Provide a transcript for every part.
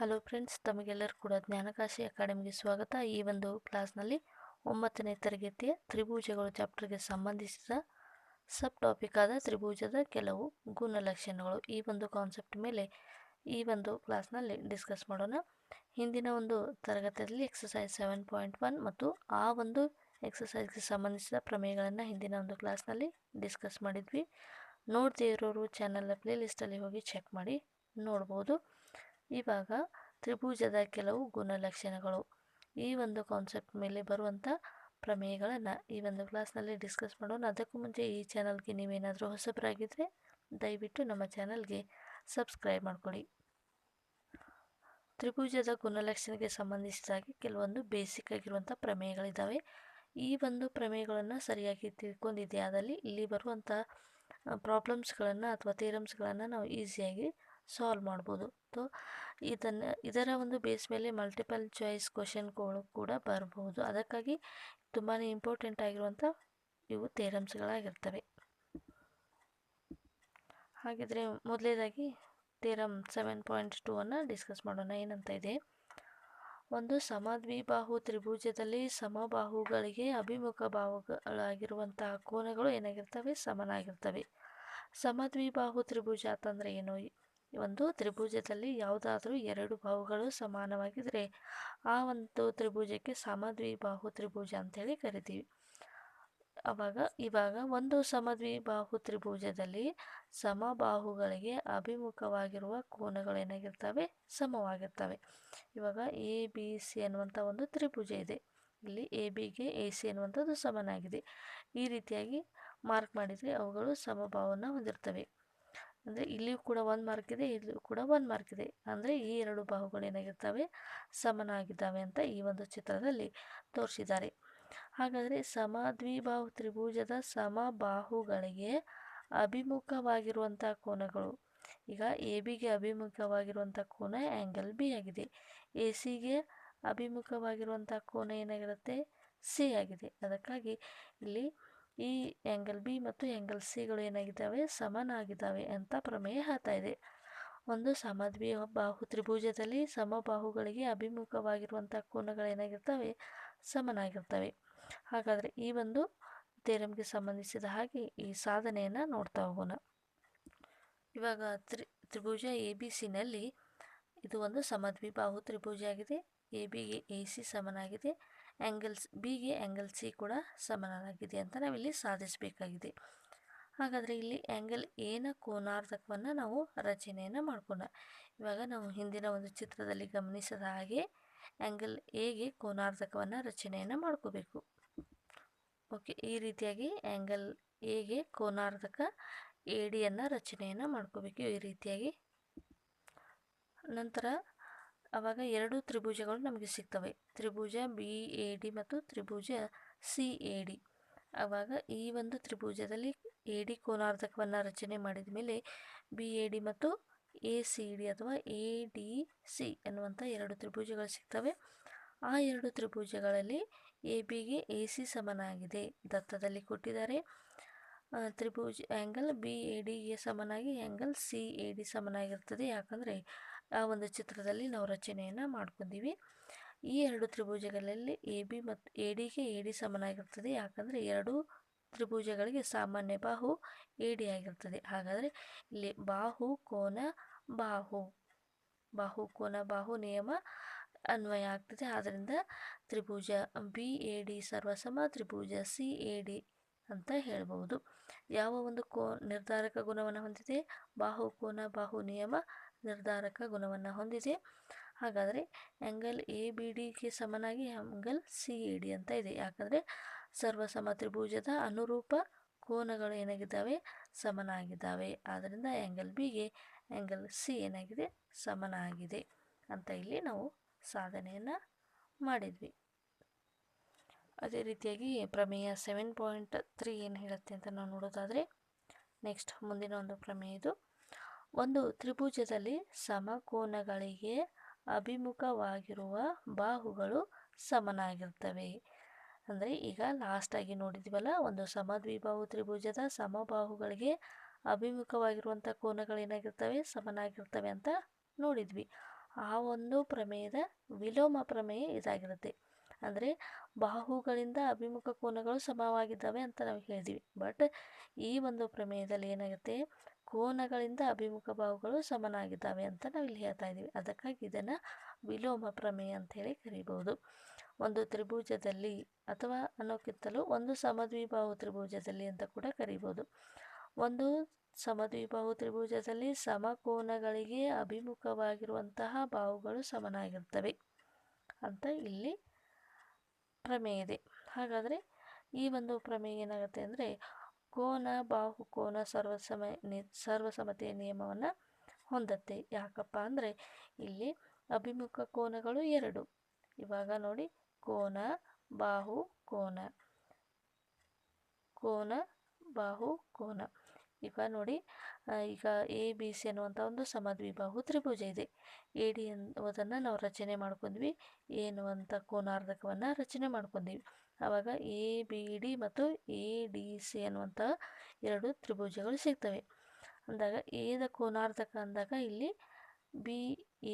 Hello friends, ತಮಗೆಲ್ಲರೂ ಕೂಡ ಜ್ಞಾನಕಾಶಿ ಅಕಾಡೆಮಿಗೆ ಸ್ವಾಗತ. ಈ ಒಂದು ಕ್ಲಾಸ್ನಲ್ಲಿ 9ನೇ ತರಗತಿಯ ತ್ರಿಭುಜಗಳು ಚಾಪ್ಟರ್ಗೆ ಸಂಬಂಧಿಸಿದ ಸಬ್ ಟಾಪಿಕ್ ಆದ ತ್ರಿಭುಜದ ಕೆಲವು ಗುಣಲಕ್ಷಣಗಳು ಈ ಒಂದು ಕಾನ್ಸೆಪ್ಟ್ ಮೇಲೆ ಈ ಒಂದು ಕ್ಲಾಸ್ನಲ್ಲಿ ಡಿಸ್ಕಸ್ ಮಾಡೋಣ. ಹಿಂದಿನ ಒಂದು ತರಗತಿಯಲ್ಲಿ ಎಕ್ಸಸೈಸ್ 7.1 ಮತ್ತು ಆ ಒಂದು ಎಕ್ಸಸೈಸ್ಗೆ ಸಂಬಂಧಿಸಿದ ಪ್ರಮೇಯಗಳನ್ನು ಹಿಂದಿನ ಒಂದು ಕ್ಲಾಸ್ನಲ್ಲಿ ಡಿಸ್ಕಸ್ ಮಾಡಿದ್ವಿ. ನೋಡದೇ ಇರೋರು ಚಾನಲ್ ಪ್ಲೇಲಿಸ್ಟಲ್ಲಿ ಹೋಗಿ ಚೆಕ್ ಮಾಡಿ ನೋಡ್ಬೋದು. ಇವಾಗ ತ್ರಿಭುಜದ ಕೆಲವು ಗುಣಲಕ್ಷಣಗಳು ಈ ಒಂದು ಕಾನ್ಸೆಪ್ಟ್ ಮೇಲೆ ಬರುವಂಥ ಪ್ರಮೇಯಗಳನ್ನು ಈ ಒಂದು ಕ್ಲಾಸ್ನಲ್ಲಿ ಡಿಸ್ಕಸ್ ಮಾಡೋಣ. ಅದಕ್ಕೂ ಮುಂಚೆ ಈ ಚಾನಲ್ಗೆ ನೀವೇನಾದರೂ ಹೊಸಬರಾಗಿದ್ದರೆ ದಯವಿಟ್ಟು ನಮ್ಮ ಚಾನಲ್ಗೆ ಸಬ್ಸ್ಕ್ರೈಬ್ ಮಾಡ್ಕೊಳ್ಳಿ. ತ್ರಿಭುಜದ ಗುಣಲಕ್ಷಣಕ್ಕೆ ಸಂಬಂಧಿಸಿದಾಗಿ ಕೆಲವೊಂದು ಬೇಸಿಕ್ ಆಗಿರುವಂಥ ಪ್ರಮೇಯಗಳಿದ್ದಾವೆ. ಈ ಒಂದು ಪ್ರಮೇಯಗಳನ್ನು ಸರಿಯಾಗಿ ತಿಳ್ಕೊಂಡಿದ್ದೆ ಆದಲ್ಲಿ ಇಲ್ಲಿ ಬರುವಂಥ ಪ್ರಾಬ್ಲಮ್ಸ್ಗಳನ್ನು ಅಥವಾ ಥಿಯರಮ್ಸ್ಗಳನ್ನು ನಾವು ಈಸಿಯಾಗಿ ಸಾಲ್ವ್ ಮಾಡ್ಬೋದು. ಇದರ ಒಂದು ಬೇಸ್ ಮೇಲೆ ಮಲ್ಟಿಪಲ್ ಚಾಯ್ಸ್ ಕ್ವಶನ್ಗಳು ಕೂಡ ಬರ್ಬೋದು. ಅದಕ್ಕಾಗಿ ತುಂಬಾ ಇಂಪಾರ್ಟೆಂಟ್ ಆಗಿರುವಂಥ ಇವು ಥಿಯರಮ್ಸ್ಗಳಾಗಿರ್ತವೆ. ಹಾಗಿದ್ರೆ ಮೊದಲೇದಾಗಿ ಥಿಯರಮ್ 7.2 ಅನ್ನು ಡಿಸ್ಕಸ್ ಮಾಡೋಣ. ಏನಂತ ಇದೆ, ಒಂದು ಸಮದ್ವಿಬಾಹು ತ್ರಿಭುಜದಲ್ಲಿ ಸಮಬಾಹುಗಳಿಗೆ ಅಭಿಮುಖ ಬಾಹುಗಳಾಗಿರುವಂತಹ ಕೋನಗಳು ಏನಾಗಿರ್ತವೆ, ಸಮನಾಗಿರ್ತವೆ. ಸಮದ್ವಿಬಾಹು ತ್ರಿಭುಜ ಅಂತಂದರೆ ಏನು? ಒಂದು ತ್ರಿಭುಜದಲ್ಲಿ ಯಾವುದಾದ್ರೂ ಎರಡು ಬಾಹುಗಳು ಸಮಾನವಾಗಿದ್ದರೆ ಆ ಒಂದು ತ್ರಿಭುಜಕ್ಕೆ ಸಮದ್ವಿಬಾಹು ತ್ರಿಭುಜ ಅಂತೇಳಿ ಕರಿತೀವಿ. ಇವಾಗ ಒಂದು ಸಮದ್ವಿಬಾಹು ತ್ರಿಭುಜದಲ್ಲಿ ಸಮಬಾಹುಗಳಿಗೆ ಅಭಿಮುಖವಾಗಿರುವ ಕೋನಗಳು ಏನಾಗಿರ್ತವೆ, ಸಮವಾಗಿರ್ತವೆ. ಇವಾಗ ಎ ಬಿ ಸಿ ಅನ್ನುವಂಥ ಒಂದು ತ್ರಿಭುಜ ಇದೆ. ಇಲ್ಲಿ ಎ ಬಿಗೆ ಎ ಸಿ ಅನ್ನುವಂಥದ್ದು ಸಮನಾಗಿದೆ. ಈ ರೀತಿಯಾಗಿ ಮಾರ್ಕ್ ಮಾಡಿದರೆ ಅವುಗಳು ಸಮಬಾಹುವನ್ನು ಹೊಂದಿರ್ತವೆ. ಅಂದರೆ ಇಲ್ಲಿಯೂ ಕೂಡ 1 ಮಾರ್ಕ್ ಇದೆ, ಇಲ್ಲಿಯೂ ಕೂಡ 1 ಮಾರ್ಕ್ ಇದೆ. ಅಂದರೆ ಈ ಎರಡು ಬಾಹುಗಳು ಏನಾಗಿರ್ತವೆ, ಸಮನಾಗಿದ್ದಾವೆ ಅಂತ ಈ ಒಂದು ಚಿತ್ರದಲ್ಲಿ ತೋರಿಸಿದ್ದಾರೆ. ಹಾಗಾದರೆ ಸಮದ್ವಿಬಾಹು ತ್ರಿಭುಜದ ಸಮಬಾಹುಗಳಿಗೆ ಅಭಿಮುಖವಾಗಿರುವಂಥ ಕೋನಗಳು, ಈಗ ಎ ಬಿಗೆ ಅಭಿಮುಖವಾಗಿರುವಂಥ ಕೋನ ಆ್ಯಂಗಲ್ ಬಿ ಆಗಿದೆ. ಎ ಸಿಗೆ ಅಭಿಮುಖವಾಗಿರುವಂಥ ಕೋನ ಏನಾಗಿರುತ್ತೆ, ಸಿ ಆಗಿದೆ. ಅದಕ್ಕಾಗಿ ಇಲ್ಲಿ ಈ ಆ್ಯಂಗಲ್ ಬಿ ಮತ್ತು ಆ್ಯಂಗಲ್ ಸಿಗಳು ಏನಾಗಿದ್ದಾವೆ, ಸಮನಾಗಿದ್ದಾವೆ ಅಂತ ಪ್ರಮೇಯ ಹೇಳ್ತಾ ಇದೆ. ಒಂದು ಸಮದ್ವಿಬಾಹು ತ್ರಿಭುಜದಲ್ಲಿ ಸಮಬಾಹುಗಳಿಗೆ ಅಭಿಮುಖವಾಗಿರುವಂಥ ಕೋನಗಳೇನಾಗಿರ್ತವೆ, ಸಮನಾಗಿರ್ತವೆ. ಹಾಗಾದರೆ ಈ ಒಂದು ಥಿಯರಮ್ಗೆ ಸಂಬಂಧಿಸಿದ ಹಾಗೆ ಈ ಸಾಧನೆಯನ್ನು ನೋಡ್ತಾ ಹೋಗೋಣ. ಇವಾಗ ತ್ರಿಭುಜ ಎ ಬಿ ಸಿನಲ್ಲಿ ಇದು ಒಂದು ಸಮದ್ವಿಬಾಹು ತ್ರಿಭುಜ ಆಗಿದೆ. ಎ ಬಿಗೆ ಎ ಸಿ ಸಮನಾಗಿದೆ, ಆ್ಯಂಗಲ್ಸ್ ಬಿಗೆ ಆ್ಯಂಗಲ್ ಸಿ ಕೂಡ ಸಮನಾಗಿದೆ ಅಂತ ನಾವಿಲ್ಲಿ ಸಾಧಿಸಬೇಕಾಗಿದೆ. ಹಾಗಾದರೆ ಇಲ್ಲಿ ಆ್ಯಂಗಲ್ ಎನ ಕೋನಾರ್ಧಕವನ್ನು ನಾವು ರಚನೆಯನ್ನು ಮಾಡ್ಕೋಣ. ಇವಾಗ ನಾವು ಹಿಂದಿನ ಒಂದು ಚಿತ್ರದಲ್ಲಿ ಗಮನಿಸಿದ ಹಾಗೆ ಆ್ಯಂಗಲ್ ಎಗೆ ಕೋನಾರ್ಧಕವನ್ನು ರಚನೆಯನ್ನು ಮಾಡ್ಕೋಬೇಕು. ಓಕೆ, ಈ ರೀತಿಯಾಗಿ ಆ್ಯಂಗಲ್ ಎಗೆ ಕೋನಾರ್ಧಕ ಎ ಡಿಯನ್ನು ರಚನೆಯನ್ನು ಮಾಡ್ಕೋಬೇಕು. ಈ ರೀತಿಯಾಗಿ ನಂತರ ಆವಾಗ ಎರಡು ತ್ರಿಭುಜಗಳು ನಮಗೆ ಸಿಗ್ತವೆ, ತ್ರಿಭುಜ ಬಿ ಎ ಡಿ ಮತ್ತು ತ್ರಿಭುಜ ಸಿ ಎ ಡಿ. ಆವಾಗ ಈ ಒಂದು ತ್ರಿಭುಜದಲ್ಲಿ ಎ ಡಿ ಕೋನಾರ್ಧಕವನ್ನು ರಚನೆ ಮಾಡಿದ ಮೇಲೆ ಬಿ ಎ ಡಿ ಮತ್ತು ಎ ಸಿ ಡಿ ಅಥವಾ ಎ ಡಿ ಸಿ ಎನ್ನುವಂಥ ಎರಡು ತ್ರಿಭುಜಗಳು ಸಿಗ್ತವೆ. ಆ ಎರಡು ತ್ರಿಭುಜಗಳಲ್ಲಿ ಎ ಬಿಗೆ ಎ ಸಿ ಸಮನಾಗಿದೆ, ದತ್ತದಲ್ಲಿ ಕೊಟ್ಟಿದ್ದಾರೆ. ತ್ರಿಭುಜ ಆ್ಯಂಗಲ್ ಬಿ ಎ ಡಿಗೆ ಸಮನಾಗಿ ಆ್ಯಂಗಲ್ ಸಿ ಎ ಡಿ ಸಮನಾಗಿರ್ತದೆ. ಯಾಕಂದರೆ ಆ ಒಂದು ಚಿತ್ರದಲ್ಲಿ ನಾವು ರಚನೆಯನ್ನು ಮಾಡ್ಕೊಂಡಿವಿ. ಈ ಎರಡು ತ್ರಿಭುಜಗಳಲ್ಲಿ ಎ ಬಿ ಮತ್ತು ಎ ಡಿಗೆ ಎ ಡಿ ಸಮನಾಗಿರ್ತದೆ. ಯಾಕಂದರೆ ಎರಡು ತ್ರಿಭುಜಗಳಿಗೆ ಸಾಮಾನ್ಯ ಬಾಹು ಎ ಡಿ ಆಗಿರ್ತದೆ. ಹಾಗಾದರೆ ಇಲ್ಲಿ ಬಾಹು ಕೋನ ಬಾಹು ನಿಯಮ ಅನ್ವಯ ಆಗ್ತದೆ. ಆದ್ದರಿಂದ ತ್ರಿಭುಜ ಬಿ ಎ ಡಿ ಸರ್ವಸಮ ತ್ರಿಭುಜ ಸಿ ಎ ಡಿ ಅಂತ ಹೇಳ್ಬೋದು. ಯಾವ ಒಂದು ನಿರ್ಧಾರಕ ಗುಣವನ್ನು ಹೊಂದಿದೆ, ಬಾಹು ಕೋನ ಬಾಹು ನಿಯಮ ನಿರ್ಧಾರಕ ಗುಣವನ್ನು ಹೊಂದಿದೆ. ಹಾಗಾದರೆ ಆ್ಯಂಗಲ್ ಎ ಬಿ ಡಿಗೆ ಸಮನಾಗಿ ಆ್ಯಂಗಲ್ ಸಿ ಎ ಡಿ ಅಂತ ಇದೆ. ಯಾಕಂದರೆ ಸರ್ವಸಮ ತ್ರಿಭುಜದ ಅನುರೂಪ ಕೋನಗಳು ಏನಾಗಿದ್ದಾವೆ, ಸಮನಾಗಿದ್ದಾವೆ. ಆದ್ದರಿಂದ ಆ್ಯಂಗಲ್ ಬಿಗೆ ಆ್ಯಂಗಲ್ ಸಿ ಏನಾಗಿದೆ, ಸಮನಾಗಿದೆ ಅಂತ ಇಲ್ಲಿ ನಾವು ಸಾಧನೆಯನ್ನು ಮಾಡಿದ್ವಿ. ಅದೇ ರೀತಿಯಾಗಿ ಪ್ರಮೇಯ 7.3 ಏನು ಹೇಳುತ್ತೆ ಅಂತ ನಾವು ನೋಡೋದಾದರೆ, ನೆಕ್ಸ್ಟ್ ಮುಂದಿನ ಒಂದು ಪ್ರಮೇಯ ಇದು. ಒಂದು ತ್ರಿಭುಜದಲ್ಲಿ ಸಮಕೋನಗಳಿಗೆ ಅಭಿಮುಖವಾಗಿರುವ ಬಾಹುಗಳು ಸಮನಾಗಿರ್ತವೆ. ಅಂದರೆ ಈಗ ಲಾಸ್ಟಾಗಿ ನೋಡಿದ್ವಲ್ಲ, ಒಂದು ಸಮದ್ವಿಬಾಹು ತ್ರಿಭುಜದ ಸಮಬಾಹುಗಳಿಗೆ ಅಭಿಮುಖವಾಗಿರುವಂಥ ಕೋನಗಳೇನಾಗಿರ್ತವೆ, ಸಮನಾಗಿರ್ತವೆ ಅಂತ ನೋಡಿದ್ವಿ. ಆ ಒಂದು ಪ್ರಮೇಯದ ವಿಲೋಮ ಪ್ರಮೇಯ ಇದಾಗಿರುತ್ತೆ. ಅಂದರೆ ಬಾಹುಗಳಿಂದ ಅಭಿಮುಖ ಕೋನಗಳು ಸಮವಾಗಿದ್ದಾವೆ ಅಂತ ನಾವು ಹೇಳಿದ್ವಿ. ಬಟ್ ಈ ಒಂದು ಪ್ರಮೇಯದಲ್ಲಿ ಏನಾಗುತ್ತೆ, ಕೋನಗಳಿಂದ ಅಭಿಮುಖ ಬಾಹುಗಳು ಸಮನಾಗಿದ್ದಾವೆ ಅಂತ ನಾವು ಇಲ್ಲಿ ಹೇಳ್ತಾ ಇದ್ದೀವಿ. ಅದಕ್ಕಾಗಿ ಇದನ್ನು ವಿಲೋಮ ಪ್ರಮೇಯ ಅಂತ ಹೇಳಿ ಕರೀಬಹುದು. ಒಂದು ತ್ರಿಭುಜದಲ್ಲಿ ಅಥವಾ ಅನ್ನೋಕ್ಕಿಂತಲೂ ಒಂದು ಸಮದ್ವಿಬಾಹು ತ್ರಿಭುಜದಲ್ಲಿ ಅಂತ ಕೂಡ ಕರೀಬೋದು. ಒಂದು ಸಮದ್ವಿಬಾಹು ತ್ರಿಭುಜದಲ್ಲಿ ಸಮಕೋನಗಳಿಗೆ ಅಭಿಮುಖವಾಗಿರುವಂತಹ ಬಾಹುಗಳು ಸಮನಾಗಿರ್ತವೆ ಅಂತ ಇಲ್ಲಿ ಪ್ರಮೇಯ ಇದೆ. ಹಾಗಾದರೆ ಈ ಒಂದು ಪ್ರಮೇಯ ಏನಾಗುತ್ತೆ ಅಂದರೆ ಕೋನ ಬಾಹು ಕೋನ ಸರ್ವಸಮತೆಯ ನಿಯಮವನ್ನು ಹೊಂದತ್ತೆ. ಯಾಕಪ್ಪ ಅಂದರೆ ಇಲ್ಲಿ ಅಭಿಮುಖ ಕೋನಗಳು ಎರಡು. ಇವಾಗ ನೋಡಿ, ಕೋನ ಬಾಹು ಕೋನ, ಕೋನ ಬಾಹು ಕೋನ. ಈಗ ನೋಡಿ, ಈಗ ಎ ಬಿ ಸಿ ಅನ್ನುವಂಥ ಒಂದು ಸಮದ್ವಿಬಾಹು ತ್ರಿಭುಜ ಇದೆ. ಎ ಡಿ ಅನ್ನೋದನ್ನು ನಾವು ರಚನೆ ಮಾಡ್ಕೊಂಡ್ವಿ, ಎ ಅನ್ನುವಂಥ ಕೋನಾರ್ಧಕವನ್ನು ರಚನೆ ಮಾಡ್ಕೊಂಡ್ವಿ. ಆವಾಗ ಎ ಬಿ ಡಿ ಮತ್ತು ಎ ಡಿ ಸಿ ಅನ್ನುವಂಥ ಎರಡು ತ್ರಿಭುಜಗಳು ಸಿಗ್ತವೆ. ಅಂದಾಗ ಎದ ಕೋನಾರ್ಧಕ ಅಂದಾಗ ಇಲ್ಲಿ ಬಿ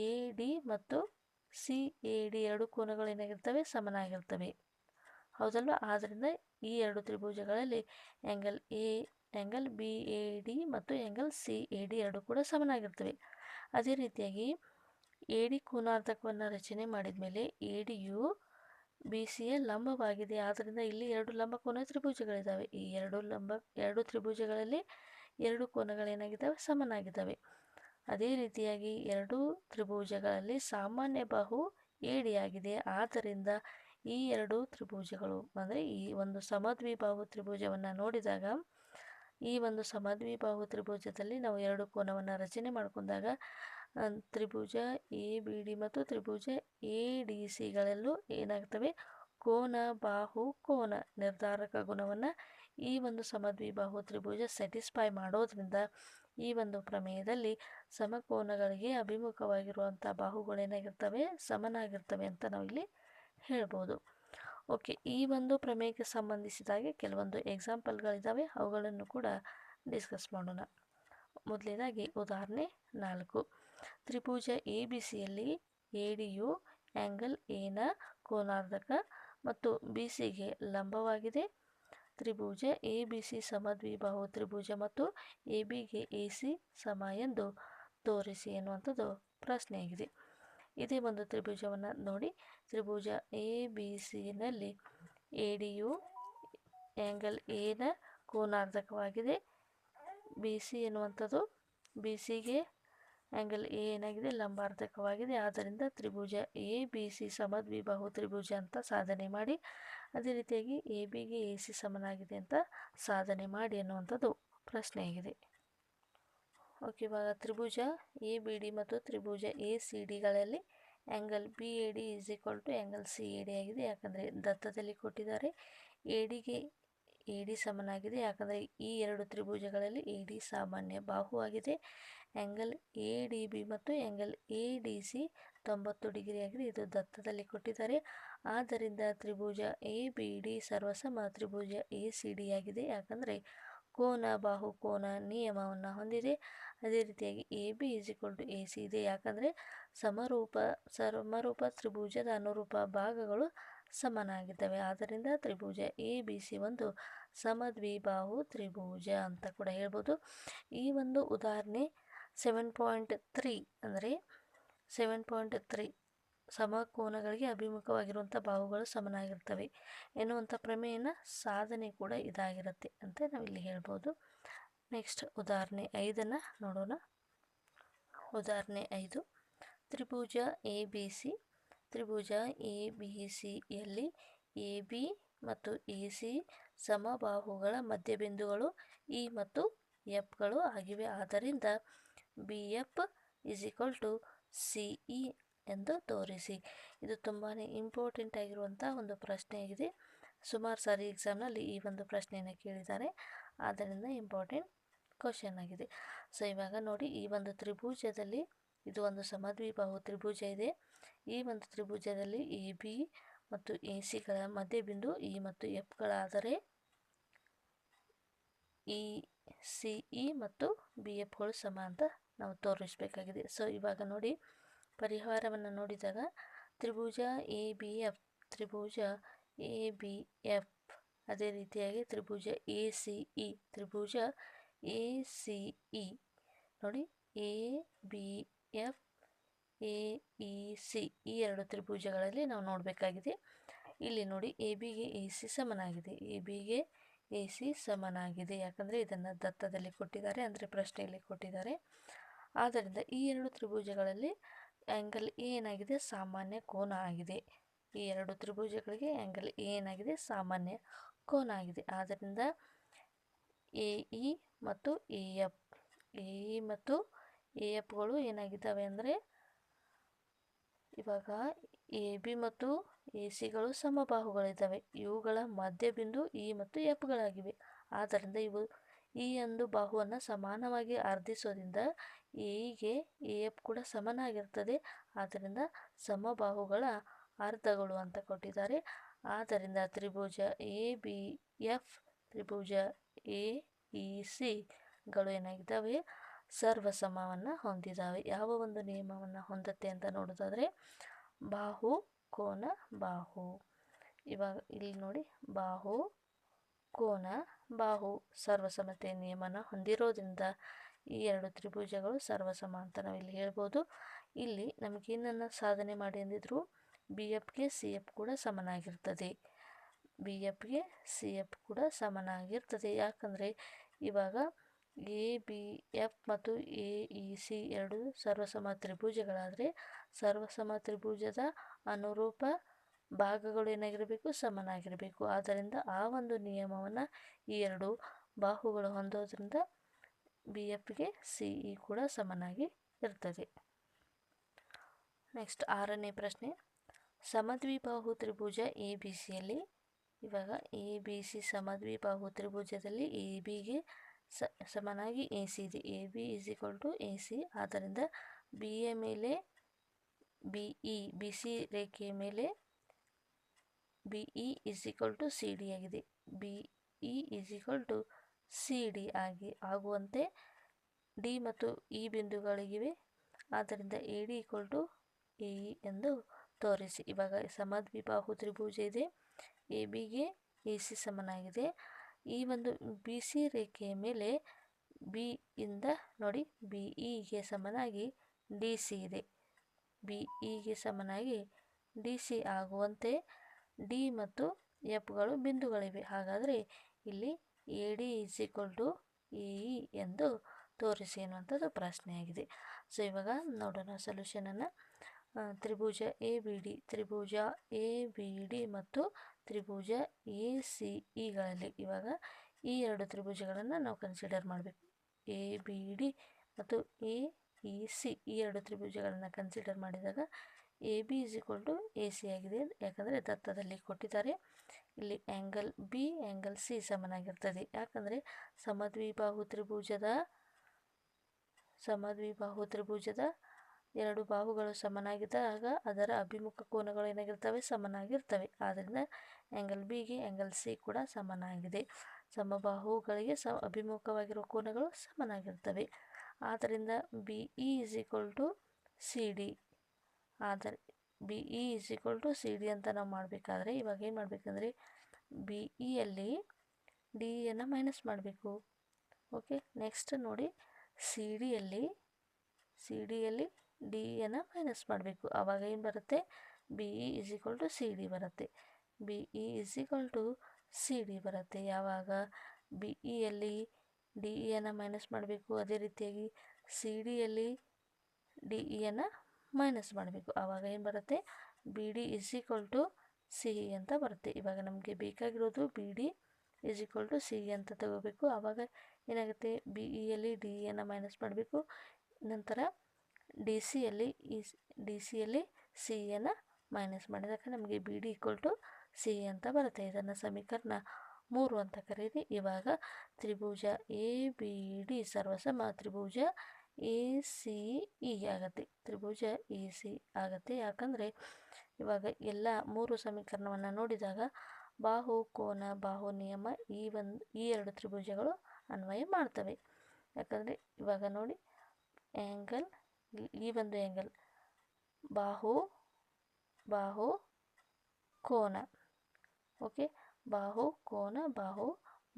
ಎ ಡಿ ಮತ್ತು ಸಿ ಎ ಡಿ ಎರಡು ಕೋನಗಳು ಏನಾಗಿರ್ತವೆ, ಸಮನಾಗಿರ್ತವೆ. ಹೌದಲ್ವ? ಆದ್ದರಿಂದ ಈ ಎರಡು ತ್ರಿಭುಜಗಳಲ್ಲಿ ಆ್ಯಂಗಲ್ ಬಿ ಎ ಡಿ ಮತ್ತು ಆ್ಯಂಗಲ್ ಸಿ ಎ ಡಿ ಎರಡು ಕೂಡ ಸಮನಾಗಿರ್ತವೆ. ಅದೇ ರೀತಿಯಾಗಿ ಎ ಡಿ ಕೋನಾರ್ಧಕವನ್ನು ರಚನೆ ಮಾಡಿದ ಮೇಲೆ ಎ ಡಿಯು ಬಿ ಸಿಯ ಲಂಬವಾಗಿದೆ. ಆದ್ದರಿಂದ ಇಲ್ಲಿ ಎರಡು ಲಂಬಕೋನ ತ್ರಿಭುಜಗಳಿದ್ದಾವೆ. ಈ ಎರಡು ತ್ರಿಭುಜಗಳಲ್ಲಿ ಎರಡು ಕೋನಗಳೇನಾಗಿದ್ದಾವೆ, ಸಮನಾಗಿದ್ದಾವೆ. ಅದೇ ರೀತಿಯಾಗಿ ಎರಡು ತ್ರಿಭುಜಗಳಲ್ಲಿ ಸಾಮಾನ್ಯ ಬಾಹು ಎ ಡಿ ಆಗಿದೆ. ಆದ್ದರಿಂದ ಈ ಎರಡು ತ್ರಿಭುಜಗಳು ಅಂದರೆ ಈ ಒಂದು ಸಮದ್ವಿಬಾಹು ತ್ರಿಭುಜವನ್ನು ನೋಡಿದಾಗ, ಈ ಒಂದು ಸಮದ್ವಿಬಾಹು ತ್ರಿಭುಜದಲ್ಲಿ ನಾವು ಎರಡು ಕೋನವನ್ನು ರಚನೆ ಮಾಡ್ಕೊಂಡಾಗ ತ್ರಿಭುಜ ಎ ಬಿ ಡಿ ಮತ್ತು ತ್ರಿಭುಜ ಎ ಡಿ ಸಿಗಳಲ್ಲೂ ಏನಾಗ್ತವೆ, ಕೋನ ಬಾಹು ಕೋನ ನಿರ್ಧಾರಕ ಗುಣವನ್ನು ಈ ಒಂದು ಸಮದ್ವಿಬಾಹು ತ್ರಿಭುಜ ಸ್ಯಾಟಿಸ್ಫೈ ಮಾಡೋದ್ರಿಂದ ಈ ಒಂದು ಪ್ರಮೇಯದಲ್ಲಿ ಸಮಕೋನಗಳಿಗೆ ಅಭಿಮುಖವಾಗಿರುವಂಥ ಬಾಹುಗಳೇನಾಗಿರ್ತವೆ, ಸಮನಾಗಿರ್ತವೆ ಅಂತ ನಾವು ಇಲ್ಲಿ ಹೇಳ್ಬೋದು. ಓಕೆ, ಈ ಒಂದು ಪ್ರಮೇಯಕ್ಕೆ ಸಂಬಂಧಿಸಿದಾಗೆ ಕೆಲವೊಂದು ಎಕ್ಸಾಂಪಲ್ಗಳಿದ್ದಾವೆ, ಅವುಗಳನ್ನು ಕೂಡ ಡಿಸ್ಕಸ್ ಮಾಡೋಣ. ಮೊದಲನೇದಾಗಿ ಉದಾಹರಣೆ 4. ತ್ರಿಭುಜ ಎ ಬಿ ಸಿಯಲ್ಲಿ ಎ ಡಿಯು ಆ್ಯಂಗಲ್ ಎನ ಕೋನಾರ್ಧಕ ಮತ್ತು ಬಿ ಸಿಗೆ ಲಂಬವಾಗಿದೆ. ತ್ರಿಭುಜ ಎ ಬಿ ಸಿ ಸಮದ್ವಿಬಾಹು ತ್ರಿಭುಜ ಮತ್ತು ಎ ಬಿಗೆ ಎ ಸಿ ಸಮ ಎಂದು ತೋರಿಸಿ ಎನ್ನುವಂಥದ್ದು ಪ್ರಶ್ನೆಯಾಗಿದೆ. ಇದೇ ಒಂದು ತ್ರಿಭುಜವನ್ನು ನೋಡಿ, ತ್ರಿಭುಜ ಎ ಬಿ ಸಿನಲ್ಲಿ ಎ ಡಿಯು ಆ್ಯಂಗಲ್ ಎನ ಕೋನಾರ್ಧಕವಾಗಿದೆ. ಬಿ ಸಿ ಎನ್ನುವಂಥದ್ದು ಬಿ ಸಿಗೆ ಆ್ಯಂಗಲ್ ಎ ಏನಾಗಿದೆ, ಲಂಬಾರ್ಧಕವಾಗಿದೆ. ಆದ್ದರಿಂದ ತ್ರಿಭುಜ ಎ ಬಿ ಸಿ ಸಮದ್ವಿಬಾಹು ತ್ರಿಭುಜ ಅಂತ ಸಾಧನೆ ಮಾಡಿ, ಅದೇ ರೀತಿಯಾಗಿ ಎ ಬಿಗೆ ಎ ಸಿ ಸಮನಾಗಿದೆ ಅಂತ ಸಾಧನೆ ಮಾಡಿ ಅನ್ನುವಂಥದ್ದು ಪ್ರಶ್ನೆಯಾಗಿದೆ. ಓಕೆ, ಇವಾಗ ತ್ರಿಭುಜ ಎ ಬಿ ಡಿ ಮತ್ತು ತ್ರಿಭುಜ ಎ ಸಿ ಡಿಗಳಲ್ಲಿ angle B A D is equal to angle C A D ಆಗಿದೆ. ಯಾಕಂದರೆ ದತ್ತದಲ್ಲಿ ಕೊಟ್ಟಿದ್ದಾರೆ. ಎ ಡಿಗೆ ಎ ಡಿ ಸಮನಾಗಿದೆ, ಯಾಕಂದರೆ ಈ ಎರಡು ತ್ರಿಭುಜಗಳಲ್ಲಿ ಎ ಡಿ ಸಾಮಾನ್ಯ ಬಾಹು ಆಗಿದೆ. ಆ್ಯಂಗಲ್ ಎ ಡಿ ಬಿ ಮತ್ತು angle A D C 90 degree ಆಗಿದೆ. ಇದು ದತ್ತದಲ್ಲಿ ಕೊಟ್ಟಿದ್ದಾರೆ. ಆದ್ದರಿಂದ ತ್ರಿಭುಜ ಎ ಬಿ ಡಿ ಸರ್ವಸಮ ತ್ರಿಭುಜ ಎ ಸಿ ಡಿ ಆಗಿದೆ. ಯಾಕಂದರೆ ಕೋನ ಬಾಹು ಕೋನ ನಿಯಮವನ್ನು ಹೊಂದಿದೆ. ಅದೇ ರೀತಿಯಾಗಿ A B is equal to A C ಇದೆ. ಯಾಕಂದರೆ ಸಮರೂಪ ತ್ರಿಭುಜದ ಅನುರೂಪ ಭಾಗಗಳು ಸಮನಾಗಿದ್ದಾವೆ. ಆದ್ದರಿಂದ ತ್ರಿಭುಜ ಎ ಬಿ ಸಿ ಒಂದು ಸಮದ್ವಿಬಾಹು ತ್ರಿಭುಜ ಅಂತ ಕೂಡ ಹೇಳ್ಬೋದು. ಈ ಒಂದು ಉದಾಹರಣೆ 7.3 ಅಂದರೆ 7.3 ಸಮಕೋನಗಳಿಗೆ ಅಭಿಮುಖವಾಗಿರುವಂಥ ಬಾಹುಗಳು ಸಮನಾಗಿರ್ತವೆ ಎನ್ನುವಂಥ ಪ್ರಮೇಯನ ಸಾಧನೆ ಕೂಡ ಇದಾಗಿರುತ್ತೆ ಅಂತ ನಾವಿಲ್ಲಿ ಹೇಳ್ಬೋದು. ನೆಕ್ಸ್ಟ್ ಉದಾಹರಣೆ 5 ನೋಡೋಣ. ಉದಾಹರಣೆ 5. ತ್ರಿಭುಜ ಎ ಬಿ ಸಿ. ತ್ರಿಭುಜ ಎ ಬಿ ಸಿಯಲ್ಲಿ ಎ ಬಿ ಮತ್ತು ಎ ಸಿ ಸಮಬಾಹುಗಳ ಮಧ್ಯಬಿಂದುಗಳು ಇ ಮತ್ತು ಎಫ್ಗಳು ಆಗಿವೆ. ಆದ್ದರಿಂದ B F is equal to C E ಎಂದು ತೋರಿಸಿ. ಇದು ತುಂಬಾ ಇಂಪಾರ್ಟೆಂಟ್ ಆಗಿರುವಂಥ ಒಂದು ಪ್ರಶ್ನೆಯಾಗಿದೆ. ಸುಮಾರು ಸಾರಿ ಎಕ್ಸಾಮ್ನಲ್ಲಿ ಈ ಒಂದು ಪ್ರಶ್ನೆಯನ್ನು ಕೇಳಿದ್ದಾರೆ. ಆದ್ದರಿಂದ ಇಂಪಾರ್ಟೆಂಟ್ ಕ್ವಶನ್ ಆಗಿದೆ. ಸೊ ಇವಾಗ ನೋಡಿ, ಈ ಒಂದು ತ್ರಿಭುಜದಲ್ಲಿ ಇದು ಒಂದು ಸಮದ್ವಿಬಾಹು ತ್ರಿಭುಜ ಇದೆ. ಈ ಒಂದು ತ್ರಿಭುಜದಲ್ಲಿ ಎ ಬಿ ಮತ್ತು ಎ ಸಿಗಳ ಮಧ್ಯಬಿಂದು ಇ ಮತ್ತು ಎಫ್ಗಳಾದರೆ ಇ ಸಿ ಇ ಮತ್ತು ಬಿ ಎಫ್ಗಳು ಸಮ ಅಂತ ನಾವು ತೋರಿಸಬೇಕಾಗಿದೆ. ಸೊ ಇವಾಗ ನೋಡಿ, ಪರಿಹಾರವನ್ನು ನೋಡಿದಾಗ ತ್ರಿಭುಜ ಎ ಬಿ ಎಫ್, ತ್ರಿಭುಜ ಎ ಬಿ ಎಫ್, ಅದೇ ರೀತಿಯಾಗಿ ತ್ರಿಭುಜ ಎ ಸಿ ಇ, ತ್ರಿಭುಜ ಎ ಸಿ ಇ ನೋಡಿ, A B F, A E C, ಈ ಎರಡು ತ್ರಿಭುಜಗಳಲ್ಲಿ ನಾವು ನೋಡಬೇಕಾಗಿದೆ. ಇಲ್ಲಿ ನೋಡಿ, ಎ ಬಿಗೆ ಎ ಸಿ ಸಮನಾಗಿದೆ, ಎ ಬಿಗೆ ಎ ಸಿ ಸಮನಾಗಿದೆ. ಯಾಕಂದರೆ ಇದನ್ನು ದತ್ತದಲ್ಲಿ ಕೊಟ್ಟಿದ್ದಾರೆ, ಅಂದರೆ ಪ್ರಶ್ನೆಯಲ್ಲಿ ಕೊಟ್ಟಿದ್ದಾರೆ. ಆದ್ದರಿಂದ ಈ ಎರಡು ತ್ರಿಭುಜಗಳಲ್ಲಿ ಆ್ಯಂಗಲ್ ಎ ಏನಾಗಿದೆ, ಸಾಮಾನ್ಯ ಕೋನ ಆಗಿದೆ. ಈ ಎರಡು ತ್ರಿಭುಜಗಳಿಗೆ ಆ್ಯಂಗಲ್ ಎ ಏನಾಗಿದೆ, ಸಾಮಾನ್ಯ ಕೋನ ಆಗಿದೆ. ಆದ್ದರಿಂದ ಎ ಇ ಮತ್ತು ಎ ಎಫ್, ಎ ಇ ಮತ್ತು ಎ ಎಫ್ಗಳು ಏನಾಗಿದ್ದಾವೆ ಅಂದರೆ, ಇವಾಗ ಎ ಬಿ ಮತ್ತು ಎ ಸಿಗಳು ಸಮಬಾಹುಗಳಿದ್ದಾವೆ. ಇವುಗಳ ಮಧ್ಯಬಿಂದು ಇ ಮತ್ತು ಎಫ್ಗಳಾಗಿವೆ. ಆದ್ದರಿಂದ ಇವು ಈ ಒಂದು ಬಾಹುವನ್ನು ಸಮಾನವಾಗಿ ಅರ್ಧಿಸೋದ್ರಿಂದ ಎಗೆ ಎ ಎಫ್ ಕೂಡ ಸಮನಾಗಿರ್ತದೆ. ಆದ್ದರಿಂದ ಸಮಬಾಹುಗಳ ಅರ್ಧಗಳು ಅಂತ ಕೊಟ್ಟಿದ್ದಾರೆ. ಆದ್ದರಿಂದ ತ್ರಿಭುಜ ಎ ಬಿ ಎಫ್, ತ್ರಿಭುಜ ಎ ಇ ಸಿಗಳು ಏನಾಗಿದ್ದಾವೆ, ಸರ್ವಸಮವನ್ನು ಹೊಂದಿದ್ದಾವೆ. ಯಾವ ಒಂದು ನಿಯಮವನ್ನು ಹೊಂದುತ್ತೆ ಅಂತ ನೋಡೋದಾದರೆ ಬಾಹು ಕೋನ ಬಾಹು. ಇವಾಗ ಇಲ್ಲಿ ನೋಡಿ, ಬಾಹು ಕೋನ ಬಾಹು ಸರ್ವಸಮತೆಯ ನಿಯಮನ ಹೊಂದಿರೋದ್ರಿಂದ ಈ ಎರಡು ತ್ರಿಭುಜಗಳು ಸರ್ವಸಮ ಅಂತ ನಾವು ಇಲ್ಲಿ ಹೇಳ್ಬೋದು. ಇಲ್ಲಿ ನಮಗೇನನ್ನು ಸಾಧನೆ ಮಾಡಿ ಅಂದಿದ್ರು, ಬಿ ಎಫ್ಗೆ ಸಿ ಎಫ್ ಕೂಡ ಸಮನಾಗಿರ್ತದೆ, ಬಿ ಎಫ್ಗೆ ಸಿ ಎಫ್ ಕೂಡ ಸಮನಾಗಿರ್ತದೆ. ಯಾಕಂದರೆ ಇವಾಗ ಎ ಬಿ ಎಫ್ ಮತ್ತು ಎ ಇ ಸಿ ಎರಡು ಸರ್ವಸಮ ತ್ರಿಭುಜಗಳಾದರೆ ಸರ್ವಸಮ ತ್ರಿಭುಜದ ಅನುರೂಪ ಭಾಗಗಳು ಏನಾಗಿರಬೇಕು, ಸಮನಾಗಿರಬೇಕು. ಆದ್ದರಿಂದ ಆ ಒಂದು ನಿಯಮವನ್ನು ಈ ಎರಡು ಬಾಹುಗಳು ಹೊಂದೋದ್ರಿಂದ ಬಿ ಎಫ್ಗೆ ಸಿ ಇ ಕೂಡ ಸಮನಾಗಿ ಇರ್ತದೆ. ನೆಕ್ಸ್ಟ್ 6ನೇ ಪ್ರಶ್ನೆ, ಸಮದ್ವಿಬಾಹು ತ್ರಿಭುಜ ಎ ಬಿ ಸಿಯಲ್ಲಿ, ಇವಾಗ ಎ ಬಿ ಸಿ ಸಮದ್ವಿಬಾಹು ತ್ರಿಭುಜದಲ್ಲಿ ಎ ಬಿಗೆ ಸಮನಾಗಿ ಎ ಸಿ ಇದೆ. A B is equal to A C. ಆದ್ದರಿಂದ ಬಿ ಎ ಮೇಲೆ ಬಿ ಇ, ಬಿ ಸಿ ರೇಖೆಯ ಮೇಲೆ B E is equal to C D ಆಗಿದೆ. B E is equal to C D ಆಗುವಂತೆ ಡಿ ಮತ್ತು ಇ ಬಿಂದುಗಳಿಗಿವೆ. ಆದ್ದರಿಂದ A D equal to A E ಎಂದು ತೋರಿಸಿ. ಇವಾಗ ಸಮದ್ವಿಬಾಹು ತ್ರಿಭುಜ ಇದೆ, ಎ ಬಿಗೆ ಎ ಸಿ ಸಮನಾಗಿದೆ. ಈ ಒಂದು ಬಿ ಸಿ ರೇಖೆಯ ಮೇಲೆ ಬಿ ಇಂದ ನೋಡಿ, ಬಿ ಇಗೆ ಸಮನಾಗಿ ಡಿ ಸಿ ಇದೆ, ಬಿ ಇಗೆ ಸಮನಾಗಿ ಡಿ ಸಿ ಆಗುವಂತೆ ಡಿ ಮತ್ತು ಎಫ್ಗಳು ಬಿಂದುಗಳಿವೆ. ಹಾಗಾದರೆ ಇಲ್ಲಿ A D is equal to A E ಎಂದು ತೋರಿಸಿ ಎನ್ನುವಂಥದ್ದು ಪ್ರಶ್ನೆಯಾಗಿದೆ. ಸೊ ಇವಾಗ ನೋಡೋಣ ಸೊಲ್ಯೂಷನನ್ನು. ತ್ರಿಭುಜ ಎ ಬಿ ಡಿ, ತ್ರಿಭುಜ ಎ ಬಿ ಡಿ ಮತ್ತು ತ್ರಿಭುಜ ಎ ಸಿ ಇಗಳಲ್ಲಿ ಇವಾಗ ಈ ಎರಡು ತ್ರಿಭುಜಗಳನ್ನು ನಾವು ಕನ್ಸಿಡರ್ ಮಾಡಬೇಕು. ಎ ಬಿ ಡಿ ಮತ್ತು ಎ ಇ ಸಿ ಈ ಎರಡು ತ್ರಿಭುಜಗಳನ್ನು ಕನ್ಸಿಡರ್ ಮಾಡಿದಾಗ A B is equal to A C ಆಗಿದೆ. ಯಾಕಂದರೆ ದತ್ತದಲ್ಲಿ ಕೊಟ್ಟಿದ್ದಾರೆ. ಇಲ್ಲಿ ಆ್ಯಂಗಲ್ ಬಿ ಆ್ಯಂಗಲ್ ಸಿ ಸಮನಾಗಿರ್ತದೆ. ಯಾಕಂದರೆ ಸಮದ್ವಿಬಾಹು ತ್ರಿಭುಜದ ಎರಡು ಬಾಹುಗಳು ಸಮನಾಗಿದ್ದಾಗ ಅದರ ಅಭಿಮುಖ ಕೋನಗಳು ಏನಾಗಿರ್ತವೆ, ಸಮನಾಗಿರ್ತವೆ. ಆದ್ದರಿಂದ ಆ್ಯಂಗಲ್ ಬಿಗೆ ಆ್ಯಂಗಲ್ ಸಿ ಕೂಡ ಸಮನಾಗಿದೆ. ಸಮಬಾಹುಗಳಿಗೆ ಅಭಿಮುಖವಾಗಿರುವ ಕೋನಗಳು ಸಮನಾಗಿರ್ತವೆ. ಆದ್ದರಿಂದ B E is equal to C D. ಆದರೆ B E is equal to C D ಅಂತ ನಾವು ಮಾಡಬೇಕಾದ್ರೆ ಇವಾಗ ಏನು ಮಾಡಬೇಕಂದ್ರೆ ಬಿ ಇಯಲ್ಲಿ ಡಿ ಯನ್ನು ಮೈನಸ್ ಮಾಡಬೇಕು. ಓಕೆ, ನೆಕ್ಸ್ಟ್ ನೋಡಿ, ಸಿ ಡಿಯಲ್ಲಿ ಡಿ ಯನ್ನು ಮೈನಸ್ ಮಾಡಬೇಕು. ಆವಾಗ ಏನು ಬರುತ್ತೆ, B E is equal to C D ಬರುತ್ತೆ. B E is equal to C D ಬರುತ್ತೆ. ಯಾವಾಗ ಬಿ ಇಯಲ್ಲಿ ಡಿ ಇಯನ್ನು ಮೈನಸ್ ಮಾಡಬೇಕು, ಅದೇ ರೀತಿಯಾಗಿ ಸಿ ಡಿಯಲ್ಲಿ ಡಿ ಇಯನ್ನು ಮೈನಸ್ ಮಾಡಬೇಕು. ಆವಾಗ ಏನು ಬರುತ್ತೆ, B D is equal to C E ಅಂತ ಬರುತ್ತೆ. ಇವಾಗ ನಮಗೆ ಬೇಕಾಗಿರೋದು B D is equal to C E ಅಂತ ತಗೋಬೇಕು. ಆವಾಗ ಏನಾಗುತ್ತೆ, ಬಿ ಇಯಲ್ಲಿ ಡಿ ಇಯನ್ನು ಮೈನಸ್ ಮಾಡಬೇಕು. ನಂತರ ಡಿ ಸಿಯಲ್ಲಿ ಸಿ ಇಯನ್ನು ಮೈನಸ್ ಮಾಡಿದಾಗ ನಮಗೆ B D equal to C E ಅಂತ ಬರುತ್ತೆ. ಇದನ್ನು ಸಮೀಕರಣ 3 ಅಂತ ಕರೀರಿ. ಇವಾಗ ತ್ರಿಭುಜ ಎ ಬಿ ಡಿ ಸರ್ವಸಮ ತ್ರಿಭುಜ ಎ ಸಿ ಇ ಆಗುತ್ತೆ, ತ್ರಿಭುಜ ಎ ಸಿ ಆಗುತ್ತೆ. ಯಾಕಂದರೆ ಇವಾಗ ಎಲ್ಲ 3 ಸಮೀಕರಣವನ್ನು ನೋಡಿದಾಗ ಬಾಹು ಕೋನ ಬಾಹು ನಿಯಮ ಈ ಎರಡು ತ್ರಿಭುಜಗಳು ಅನ್ವಯ ಮಾಡ್ತವೆ. ಯಾಕಂದರೆ ಇವಾಗ ನೋಡಿ, ಆ್ಯಂಗಲ್ ಈ ಒಂದು ಆ್ಯಂಗಲ್ ಬಾಹು ಬಾಹು ಕೋನ. ಓಕೆ, ಬಾಹು ಕೋನ ಬಾಹು,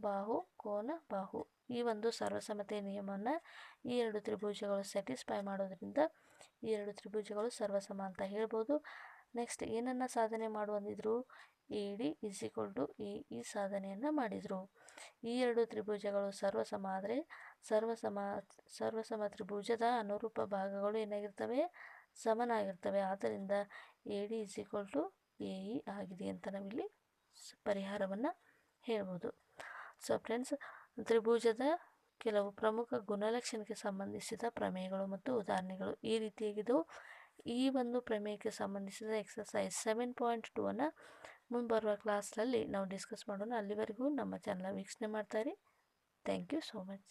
ಬಾಹು ಕೋನ ಬಾಹು. ಈ ಒಂದು ಸರ್ವಸಮತೆ ನಿಯಮವನ್ನು ಈ ಎರಡು ತ್ರಿಭುಜಗಳು ಸ್ಯಾಟಿಸ್ಫೈ ಮಾಡೋದ್ರಿಂದ ಈ ಎರಡು ತ್ರಿಭುಜಗಳು ಸರ್ವಸಮ ಅಂತ ಹೇಳ್ಬೋದು. ನೆಕ್ಸ್ಟ್ ಏನನ್ನು ಸಾಧನೆ ಮಾಡುವಂದಿದ್ರು? A D is equal to A ಈ ಸಾಧನೆಯನ್ನು ಮಾಡಿದರು. ಈ ಎರಡು ತ್ರಿಭುಜಗಳು ಸರ್ವಸಮ ಆದರೆ ಸರ್ವಸಮ ತ್ರಿಭುಜದ ಅನುರೂಪ ಭಾಗಗಳು ಏನಾಗಿರ್ತವೆ? ಸಮನಾಗಿರ್ತವೆ. ಆದ್ದರಿಂದ A D is equal to A E ಆಗಿದೆ ಅಂತ ನಾವಿಲ್ಲಿ ಪರಿಹಾರವನ್ನು ಹೇಳ್ಬೋದು. ಸೊ ಫ್ರೆಂಡ್ಸ್, ತ್ರಿಭುಜದ ಕೆಲವು ಪ್ರಮುಖ ಗುಣಲಕ್ಷಣಕ್ಕೆ ಸಂಬಂಧಿಸಿದ ಪ್ರಮೇಯಗಳು ಮತ್ತು ಉದಾಹರಣೆಗಳು ಈ ರೀತಿಯಾಗಿದ್ದವು. ಈ ಒಂದು ಪ್ರಮೇಯಕ್ಕೆ ಸಂಬಂಧಿಸಿದ ಎಕ್ಸಸೈಸ್ 7.2 ಮುಂಬರುವ ಕ್ಲಾಸ್ನಲ್ಲಿ ನಾವು ಡಿಸ್ಕಸ್ ಮಾಡೋಣ. ಅಲ್ಲಿವರೆಗೂ ನಮ್ಮ ಚಾನಲ್ ವೀಕ್ಷಣೆ ಮಾಡ್ತಾಯಿರಿ. Thank you so much.